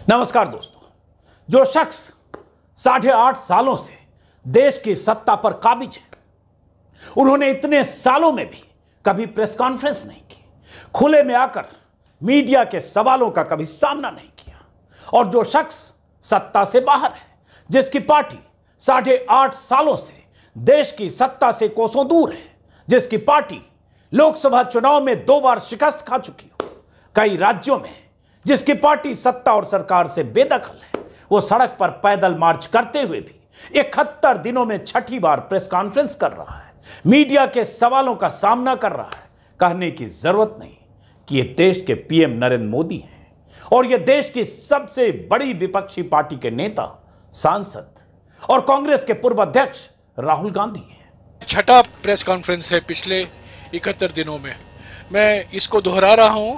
नमस्कार दोस्तों। जो शख्स 8.5 सालों से देश की सत्ता पर काबिज है, उन्होंने इतने सालों में भी कभी प्रेस कॉन्फ्रेंस नहीं की, खुले में आकर मीडिया के सवालों का कभी सामना नहीं किया। और जो शख्स सत्ता से बाहर है, जिसकी पार्टी 8.5 सालों से देश की सत्ता से कोसों दूर है, जिसकी पार्टी लोकसभा चुनाव में 2 बार शिकस्त खा चुकी हो, कई राज्यों में जिसकी पार्टी सत्ता और सरकार से बेदखल है, वो सड़क पर पैदल मार्च करते हुए भी 71 दिनों में 6ठी बार प्रेस कॉन्फ्रेंस कर रहा है, मीडिया के सवालों का सामना कर रहा है। कहने की जरूरत नहीं कि ये देश के पीएम नरेंद्र मोदी हैं और ये देश की सबसे बड़ी विपक्षी पार्टी के नेता, सांसद और कांग्रेस के पूर्व अध्यक्ष राहुल गांधी हैं। 6ठा प्रेस कॉन्फ्रेंस है पिछले 71 दिनों में। मैं इसको दोहरा रहा हूं,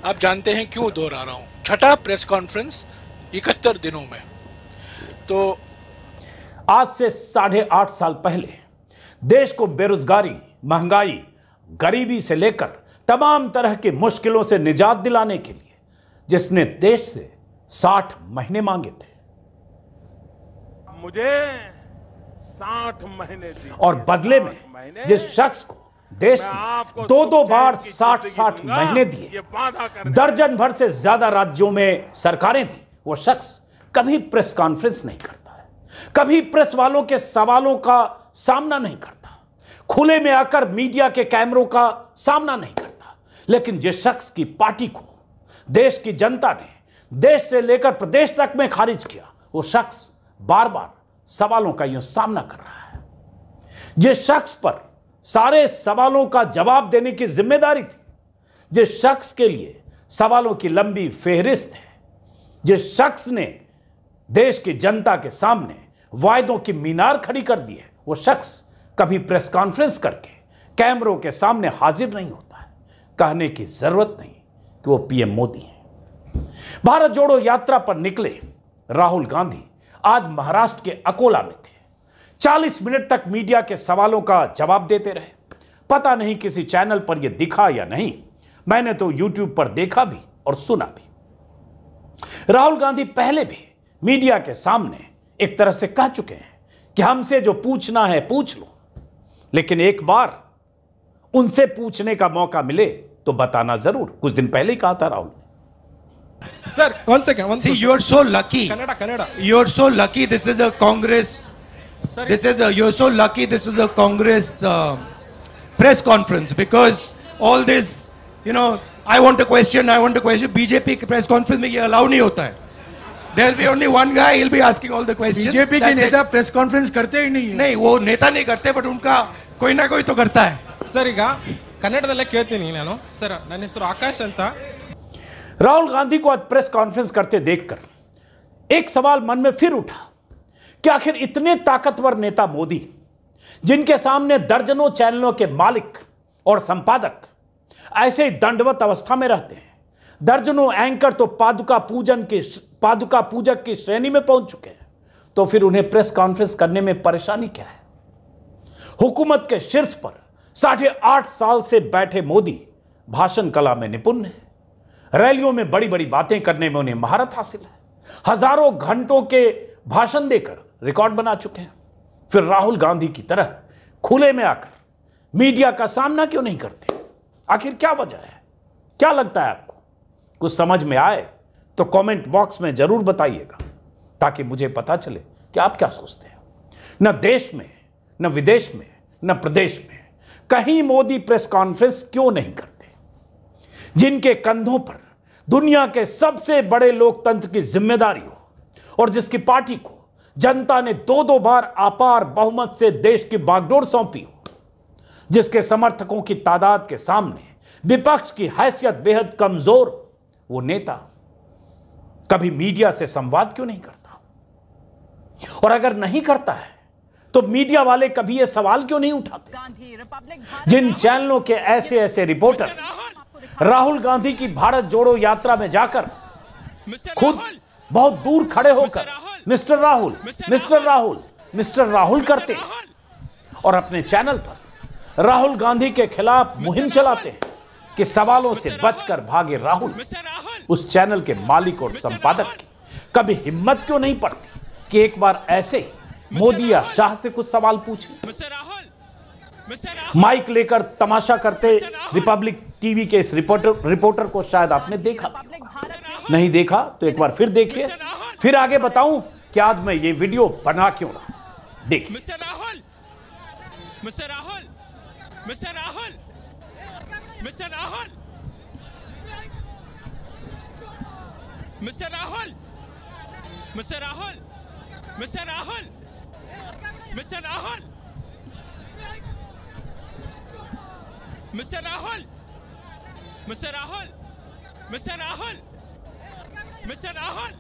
आप जानते हैं क्यों दोहरा रहा हूं। 6ठा प्रेस कॉन्फ्रेंस 71 दिनों में। तो आज से 8.5 साल पहले देश को बेरोजगारी, महंगाई, गरीबी से लेकर तमाम तरह की मुश्किलों से निजात दिलाने के लिए जिसने देश से 60 महीने मांगे थे, मुझे 60 महीने दिए और बदले में जिस शख्स को देश ने 2 बार 60 महीने दिए, दर्जन भर से ज्यादा राज्यों में सरकारें दी, वो शख्स कभी प्रेस कॉन्फ्रेंस नहीं करता है, कभी प्रेस वालों के सवालों का सामना नहीं करता, खुले में आकर मीडिया के कैमरों का सामना नहीं करता। लेकिन जिस शख्स की पार्टी को देश की जनता ने देश से लेकर प्रदेश तक में खारिज किया, वो शख्स बार बार सवालों का यूं सामना कर रहा है। जिस शख्स पर सारे सवालों का जवाब देने की जिम्मेदारी थी, जिस शख्स के लिए सवालों की लंबी फेहरिस्त है, जिस शख्स ने देश की जनता के सामने वायदों की मीनार खड़ी कर दी है, वो शख्स कभी प्रेस कॉन्फ्रेंस करके कैमरों के सामने हाजिर नहीं होता है। कहने की जरूरत नहीं कि वो पीएम मोदी हैं। भारत जोड़ो यात्रा पर निकले राहुल गांधी आज महाराष्ट्र के अकोला में थे। 40 मिनट तक मीडिया के सवालों का जवाब देते रहे। पता नहीं किसी चैनल पर यह दिखा या नहीं, मैंने तो YouTube पर देखा भी और सुना भी। राहुल गांधी पहले भी मीडिया के सामने एक तरह से कह चुके हैं कि हमसे जो पूछना है पूछ लो, लेकिन एक बार उनसे पूछने का मौका मिले तो बताना जरूर। कुछ दिन पहले ही कहा था Rahul. Sir, one second. See, you are so lucky. Kannada. You are so lucky. This is a Congress. Sir, You're so lucky. This is a Congress press conference, because all this, I want a question. BJP press conference में ये allow नहीं होता है. There will be only one guy. He'll be asking all the questions. BJP के नेता press conference करते ही नहीं है। नहीं, वो नेता नहीं करते, बट उनका कोई ना कोई तो करता है। ಸರ್ ಈಗ ಕನ್ನಡದಲ್ಲೇ ಕೇಳ್ತೀನಿ ನಾನು। ಸರ್ ನನ್ನ ಹೆಸರು ಆಕಾಶ್ ಅಂತ। राहुल गांधी को आज प्रेस कॉन्फ्रेंस करते देखकर एक सवाल मन में फिर उठा कि आखिर इतने ताकतवर नेता मोदी, जिनके सामने दर्जनों चैनलों के मालिक और संपादक ऐसे ही दंडवत अवस्था में रहते हैं, दर्जनों एंकर तो पादुका पूजक की श्रेणी में पहुंच चुके हैं, तो फिर उन्हें प्रेस कॉन्फ्रेंस करने में परेशानी क्या है? हुकूमत के शीर्ष पर 8.5 साल से बैठे मोदी भाषण कला में निपुण है, रैलियों में बड़ी बड़ी बातें करने में उन्हें महारत हासिल है, हजारों घंटों के भाषण देकर रिकॉर्ड बना चुके हैं। फिर राहुल गांधी की तरह खुले में आकर मीडिया का सामना क्यों नहीं करते? आखिर क्या वजह है? क्या लगता है आपको? कुछ समझ में आए तो कमेंट बॉक्स में जरूर बताइएगा, ताकि मुझे पता चले कि आप क्या सोचते हैं। न देश में, न विदेश में, न प्रदेश में कहीं मोदी प्रेस कॉन्फ्रेंस क्यों नहीं करते? जिनके कंधों पर दुनिया के सबसे बड़े लोकतंत्र की जिम्मेदारी हो और जिसकी पार्टी को जनता ने 2 बार अपार बहुमत से देश की बागडोर सौंपी हो, जिसके समर्थकों की तादाद के सामने विपक्ष की हैसियत बेहद कमजोर हो, वो नेता कभी मीडिया से संवाद क्यों नहीं करता? और अगर नहीं करता है तो मीडिया वाले कभी ये सवाल क्यों नहीं उठाते? जिन चैनलों के ऐसे रिपोर्टर राहुल गांधी की भारत जोड़ो यात्रा में जाकर खुद बहुत दूर खड़े होकर मिस्टर राहुल करते हैं और अपने चैनल पर राहुल गांधी के खिलाफ मुहिम चलाते हैं कि सवालों से बचकर भागे राहुल, उस चैनल के मालिक और संपादक की कभी हिम्मत क्यों नहीं पड़ती कि एक बार ऐसे ही मोदी या शाह से कुछ सवाल पूछ लें? माइक लेकर तमाशा करते रिपब्लिक टीवी के इस रिपोर्टर को शायद आपने देखा भी होगा। नहीं देखा तो एक बार फिर देखिए, फिर आगे बताऊं कि आज मैं ये वीडियो बना क्यों रहा। देखिए। Mister Rahul, mister Rahul, mister Rahul, mister Rahul, mister Rahul, mister Rahul, mister Rahul, mister Rahul, mister Rahul, mister Rahul, mister Rahul, mister Rahul.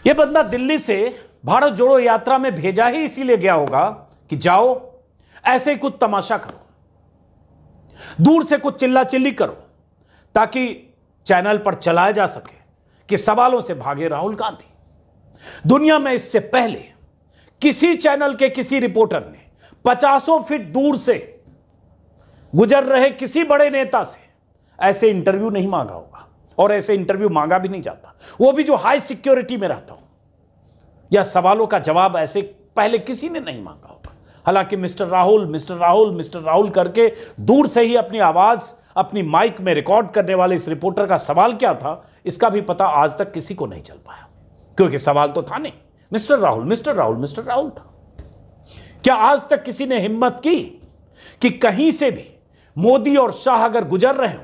यह बंदा दिल्ली से भारत जोड़ो यात्रा में भेजा ही इसीलिए गया होगा कि जाओ ऐसे ही कुछ तमाशा करो, दूर से कुछ चिल्ला चिल्ली करो, ताकि चैनल पर चलाया जा सके कि सवालों से भागे राहुल गांधी। दुनिया में इससे पहले किसी चैनल के किसी रिपोर्टर ने 50 फीट दूर से गुजर रहे किसी बड़े नेता से ऐसे इंटरव्यू नहीं मांगा होगा, और ऐसे इंटरव्यू मांगा भी नहीं जाता, वो भी जो हाई सिक्योरिटी में रहता हो, या सवालों का जवाब ऐसे पहले किसी ने नहीं मांगा होगा। हालांकि mister Rahul, mister Rahul, mister Rahul करके दूर से ही अपनी आवाज अपनी माइक में रिकॉर्ड करने वाले इस रिपोर्टर का सवाल क्या था, इसका भी पता आज तक किसी को नहीं चल पाया, क्योंकि सवाल तो था नहीं, mister Rahul, mister Rahul, mister Rahul था। क्या आज तक किसी ने हिम्मत की कि कहीं से भी मोदी और शाह अगर गुजर रहे हो,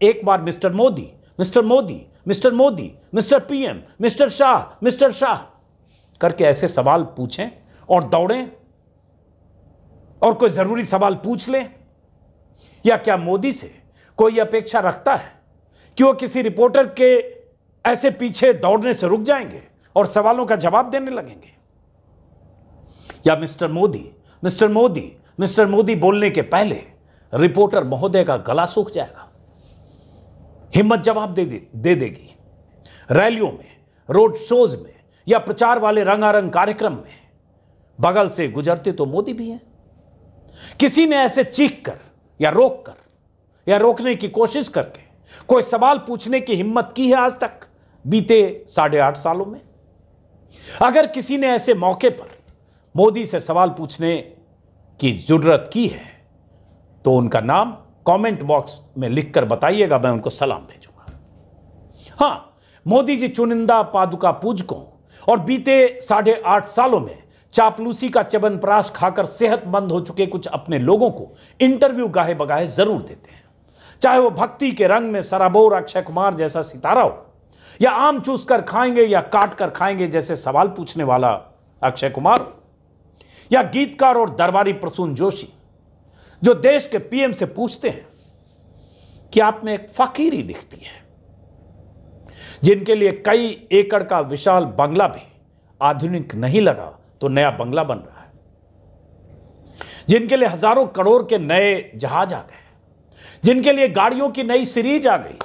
एक बार mister Modi, mister Modi, mister Modi, mister PM, mister Shah करके ऐसे सवाल पूछें और दौड़ें और कोई जरूरी सवाल पूछ लें? या क्या मोदी से कोई अपेक्षा रखता है कि वो किसी रिपोर्टर के ऐसे पीछे दौड़ने से रुक जाएंगे और सवालों का जवाब देने लगेंगे? या mister Modi, mister Modi, mister Modi बोलने के पहले रिपोर्टर महोदय का गला सूख जाएगा, हिम्मत जवाब दे देगी। रैलियों में, रोड शोज में या प्रचार वाले रंगारंग कार्यक्रम में बगल से गुजरते तो मोदी भी हैं। किसी ने ऐसे चीख कर या रोक कर या रोकने की कोशिश करके कोई सवाल पूछने की हिम्मत की है आज तक बीते 8.5 सालों में? अगर किसी ने ऐसे मौके पर मोदी से सवाल पूछने की जुर्रत की है तो उनका नाम कमेंट बॉक्स में लिखकर बताइएगा, मैं उनको सलाम भेजूंगा। हां, मोदी जी चुनिंदा पादुका पूजकों और बीते 8.5 सालों में चापलूसी का च्यवनप्राश खाकर सेहतमंद हो चुके कुछ अपने लोगों को इंटरव्यू गाहे बगाहे जरूर देते हैं, चाहे वो भक्ति के रंग में सराबोर अक्षय कुमार जैसा सितारा हो, या आम चूस कर खाएंगे या काट कर खाएंगे जैसे सवाल पूछने वाला अक्षय कुमार, या गीतकार और दरबारी प्रसून जोशी जो देश के पीएम से पूछते हैं कि आप में एक फकीरी दिखती है, जिनके लिए कई एकड़ का विशाल बंगला भी आधुनिक नहीं लगा तो नया बंगला बन रहा है, जिनके लिए हजारों करोड़ के नए जहाज आ गए, जिनके लिए गाड़ियों की नई सीरीज आ गई,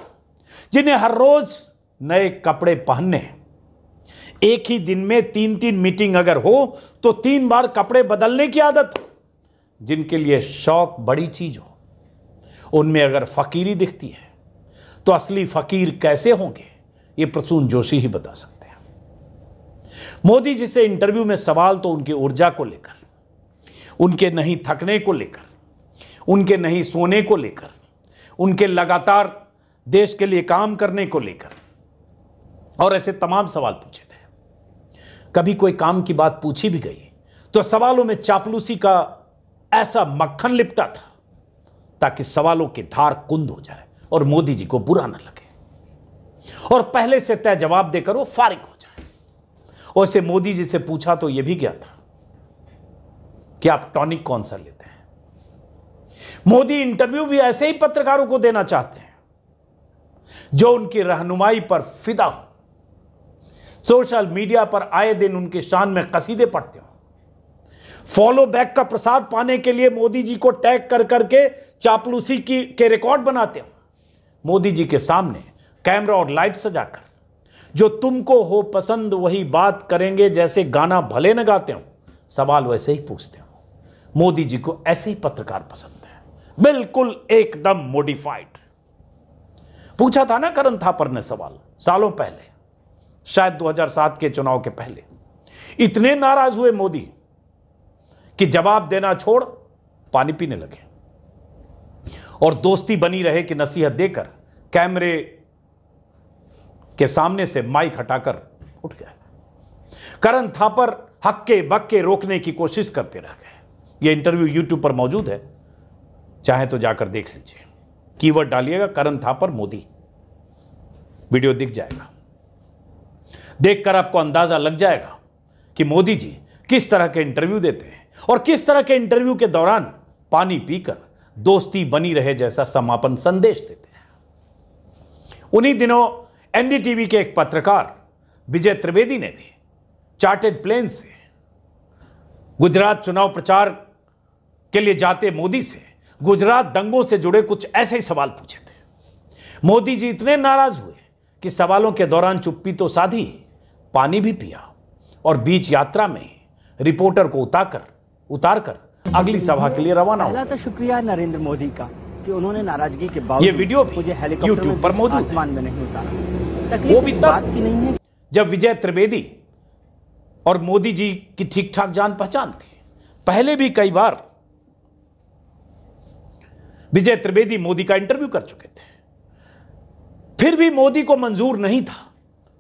जिन्हें हर रोज नए कपड़े पहनने, एक ही दिन में 3-3 मीटिंग अगर हो तो 3 बार कपड़े बदलने की आदत हो, जिनके लिए शौक बड़ी चीज हो, उनमें अगर फकीरी दिखती है तो असली फकीर कैसे होंगे ये प्रसून जोशी ही बता सकते हैं। मोदी जी से इंटरव्यू में सवाल तो उनकी ऊर्जा को लेकर, उनके नहीं थकने को लेकर, उनके नहीं सोने को लेकर, उनके लगातार देश के लिए काम करने को लेकर और ऐसे तमाम सवाल पूछे गए। कभी कोई काम की बात पूछी भी गई तो सवालों में चापलूसी का ऐसा मक्खन लिपटा था ताकि सवालों की धार कुंद हो जाए और मोदी जी को बुरा न लगे और पहले से तय जवाब देकर वो फारिग हो जाए। और इसे मोदी जी से पूछा तो यह भी गया था कि आप टॉनिक कौन सा लेते हैं। मोदी इंटरव्यू भी ऐसे ही पत्रकारों को देना चाहते हैं जो उनकी रहनुमाई पर फिदा हो, सोशल मीडिया पर आए दिन उनकी शान में कसीदे पढ़ते हो, फॉलो बैक का प्रसाद पाने के लिए मोदी जी को टैग कर करके चापलूसी के रिकॉर्ड बनाते हो, मोदी जी के सामने कैमरा और लाइट सजाकर जो तुमको हो पसंद वही बात करेंगे जैसे गाना भले न गाते हो, सवाल वैसे ही पूछते हो। मोदी जी को ऐसे ही पत्रकार पसंद है, बिल्कुल एकदम मॉडिफाइड। पूछा था ना करण थापर ने सवाल सालों पहले शायद 2007 के चुनाव के पहले। इतने नाराज हुए मोदी कि जवाब देना छोड़ पानी पीने लगे और दोस्ती बनी रहे कि नसीहत देकर कैमरे के सामने से माइक हटाकर उठ गए। करण थापर हक्के बक्के रोकने की कोशिश करते रह गए। यह इंटरव्यू यूट्यूब पर मौजूद है, चाहे तो जाकर देख लीजिए। कीवर्ड डालिएगा करण थापर मोदी, वीडियो दिख जाएगा। देखकर आपको अंदाजा लग जाएगा कि मोदी जी किस तरह के इंटरव्यू देते हैं और किस तरह के इंटरव्यू के दौरान पानी पीकर दोस्ती बनी रहे जैसा समापन संदेश देते हैं। उन्हीं दिनों एनडीटीवी के एक पत्रकार विजय त्रिवेदी ने भी चार्टर्ड प्लेन से गुजरात चुनाव प्रचार के लिए जाते मोदी से गुजरात दंगों से जुड़े कुछ ऐसे ही सवाल पूछे थे। मोदी जी इतने नाराज हुए कि सवालों के दौरान चुप्पी तो साधी, पानी भी पिया और बीच यात्रा में रिपोर्टर को उतारकर अगली सभा के लिए रवाना हुआ। पहला तो शुक्रिया नरेंद्र मोदी का कि उन्होंने नाराजगी के बावजूद ये वीडियो भी मुझे हेलीकॉप्टर यूट्यूब पर मौजूद है। आसमान में नहीं उतारा। वो भी तकलीफ तब बात की नहीं है जब विजय त्रिवेदी और मोदी जी की ठीक ठाक जान पहचान थी। पहले भी कई बार विजय त्रिवेदी मोदी का इंटरव्यू कर चुके थे, फिर भी मोदी को मंजूर नहीं था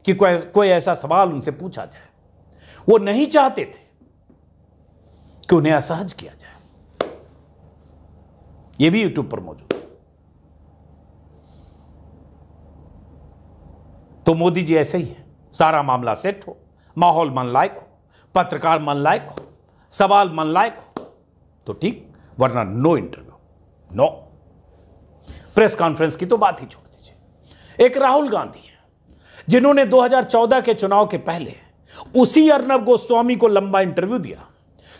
कि कोई ऐसा सवाल उनसे पूछा जाए। वो नहीं चाहते थे कि उन्हें असहज किया जाए। यह भी यूट्यूब पर मौजूद है। तो मोदी जी ऐसे ही है, सारा मामला सेट हो, माहौल मन लायक हो, पत्रकार मन लायक हो, सवाल मन लायक हो तो ठीक, वरना no interview, no. Press conference की तो बात ही छोड़ दीजिए। एक राहुल गांधी है जिन्होंने 2014 के चुनाव के पहले उसी अर्नब गोस्वामी को लंबा इंटरव्यू दिया,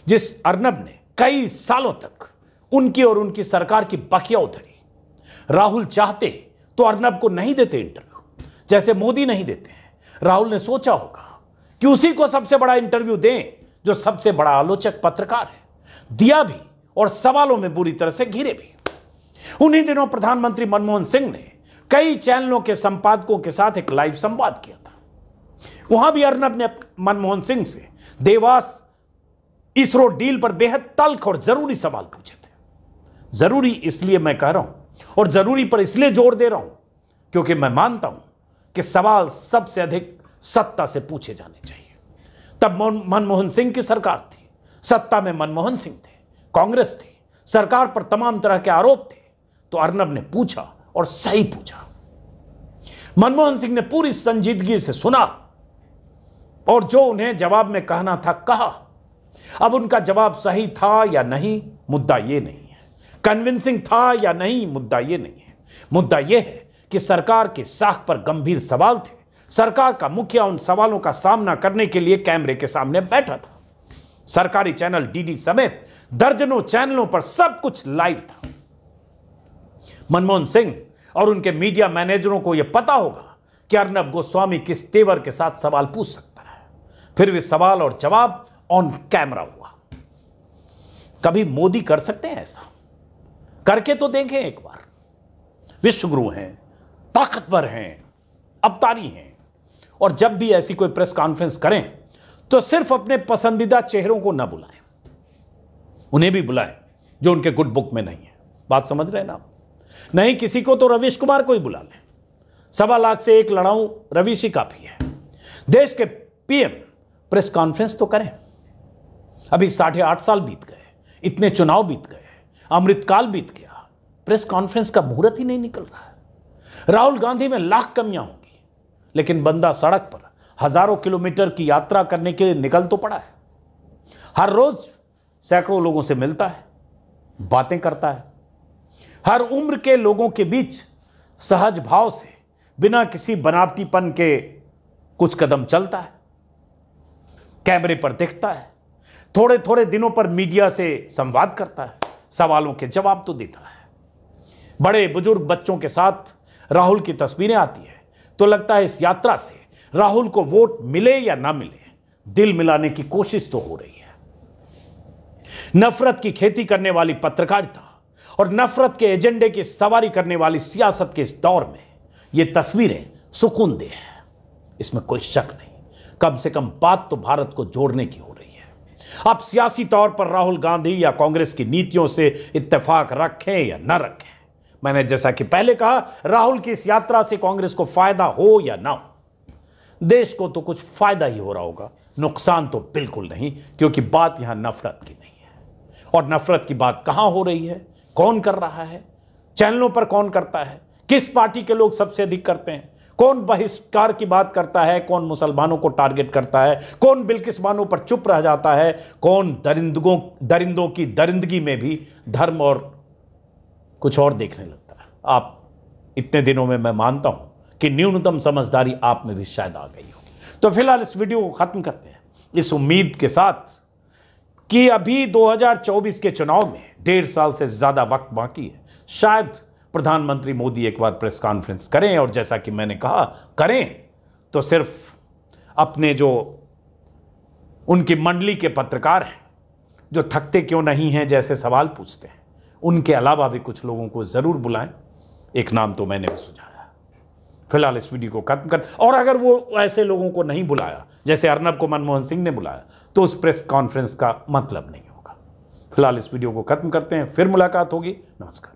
जिस अर्नब ने कई सालों तक उनकी और उनकी सरकार की बखिया उधड़ी। राहुल चाहते तो अर्नब को नहीं देते इंटरव्यू, जैसे मोदी नहीं देते हैं। राहुल ने सोचा होगा कि उसी को सबसे बड़ा इंटरव्यू दें जो सबसे बड़ा आलोचक पत्रकार है। दिया भी और सवालों में बुरी तरह से घिरे भी। उन्हीं दिनों प्रधानमंत्री मनमोहन सिंह ने कई चैनलों के संपादकों के साथ एक लाइव संवाद किया था। वहां भी अर्नब ने मनमोहन सिंह से देवास इसरो डील पर बेहद तल्ख और जरूरी सवाल पूछे थे। जरूरी इसलिए मैं कह रहा हूं और जरूरी पर इसलिए जोर दे रहा हूं क्योंकि मैं मानता हूं कि सवाल सबसे अधिक सत्ता से पूछे जाने चाहिए। तब मनमोहन सिंह की सरकार थी, सत्ता में मनमोहन सिंह थे, कांग्रेस थी, सरकार पर तमाम तरह के आरोप थे। तो अर्नब ने पूछा और सही पूछा। मनमोहन सिंह ने पूरी संजीदगी से सुना और जो उन्हें जवाब में कहना था कहा। अब उनका जवाब सही था या नहीं, मुद्दा यह नहीं है। कन्विंसिंग था या नहीं, मुद्दा यह नहीं है। मुद्दा यह है कि सरकार की साख पर गंभीर सवाल थे। सरकार का मुखिया उन सवालों का सामना करने के लिए कैमरे के सामने बैठा था। सरकारी चैनल डीडी समेत दर्जनों चैनलों पर सब कुछ लाइव था। मनमोहन सिंह और उनके मीडिया मैनेजरों को यह पता होगा कि अर्नब गोस्वामी किस तेवर के साथ सवाल पूछ सकता है। फिर भी सवाल और जवाब ऑन कैमरा हुआ। कभी मोदी कर सकते हैं ऐसा? करके तो देखें एक बार। विश्वगुरु हैं, ताकतवर हैं, अवतारी हैं, और जब भी ऐसी कोई प्रेस कॉन्फ्रेंस करें तो सिर्फ अपने पसंदीदा चेहरों को ना बुलाएं, उन्हें भी बुलाएं जो उनके गुड बुक में नहीं है। बात समझ रहे हैं ना? नहीं किसी को तो रवीश कुमार को ही बुला लें। 1.25 लाख से एक लड़ाऊं रवीश ही काफी है। देश के पीएम प्रेस कॉन्फ्रेंस तो करें। अभी 8.5 साल बीत गए, इतने चुनाव बीत गए, अमृतकाल बीत गया, प्रेस कॉन्फ्रेंस का मुहूर्त ही नहीं निकल रहा है। राहुल गांधी में लाख कमियां होंगी, लेकिन बंदा सड़क पर हजारों किलोमीटर की यात्रा करने के लिए निकल तो पड़ा है। हर रोज सैकड़ों लोगों से मिलता है, बातें करता है। हर उम्र के लोगों के बीच सहज भाव से बिना किसी बनावटीपन के कुछ कदम चलता है, कैमरे पर दिखता है, थोड़े थोड़े दिनों पर मीडिया से संवाद करता है, सवालों के जवाब तो देता है। बड़े बुजुर्ग बच्चों के साथ राहुल की तस्वीरें आती है तो लगता है इस यात्रा से राहुल को वोट मिले या ना मिले, दिल मिलाने की कोशिश तो हो रही है। नफरत की खेती करने वाली पत्रकारिता और नफरत के एजेंडे की सवारी करने वाली सियासत के इस दौर में ये तस्वीरें सुकून दे हैं। इसमें कोई शक नहीं। कम से कम बात तो भारत को जोड़ने की हो रही है। अब सियासी तौर पर राहुल गांधी या कांग्रेस की नीतियों से इत्तेफाक रखें या न रखें, मैंने जैसा कि पहले कहा, राहुल की इस यात्रा से कांग्रेस को फायदा हो या ना हो, देश को तो कुछ फायदा ही हो रहा होगा, नुकसान तो बिल्कुल नहीं, क्योंकि बात यहां नफरत की नहीं है। और नफरत की बात कहां हो रही है, कौन कर रहा है, चैनलों पर कौन करता है, किस पार्टी के लोग सबसे अधिक करते हैं, कौन बहिष्कार की बात करता है, कौन मुसलमानों को टारगेट करता है, कौन बिल्किस बानो पर चुप रह जाता है, कौन दरिंदों की दरिंदगी में भी धर्म और कुछ और देखने लगता है। आप इतने दिनों में मैं मानता हूं कि न्यूनतम समझदारी आप में भी शायद आ गई होगी। तो फिलहाल इस वीडियो को खत्म करते हैं इस उम्मीद के साथ कि अभी 2024 के चुनाव में 1.5 साल से ज्यादा वक्त बाकी है। शायद प्रधानमंत्री मोदी एक बार प्रेस कॉन्फ्रेंस करें, और जैसा कि मैंने कहा, करें तो सिर्फ अपने जो उनकी मंडली के पत्रकार हैं जो थकते क्यों नहीं हैं जैसे सवाल पूछते हैं, उनके अलावा भी कुछ लोगों को जरूर बुलाएं। एक नाम तो मैंने भी सुझाया। फिलहाल इस वीडियो को खत्म कर, और अगर वो ऐसे लोगों को नहीं बुलाया जैसे अर्नब को मनमोहन सिंह ने बुलाया, तो उस प्रेस कॉन्फ्रेंस का मतलब नहीं होगा। फिलहाल इस वीडियो को खत्म करते हैं, फिर मुलाकात होगी। नमस्कार।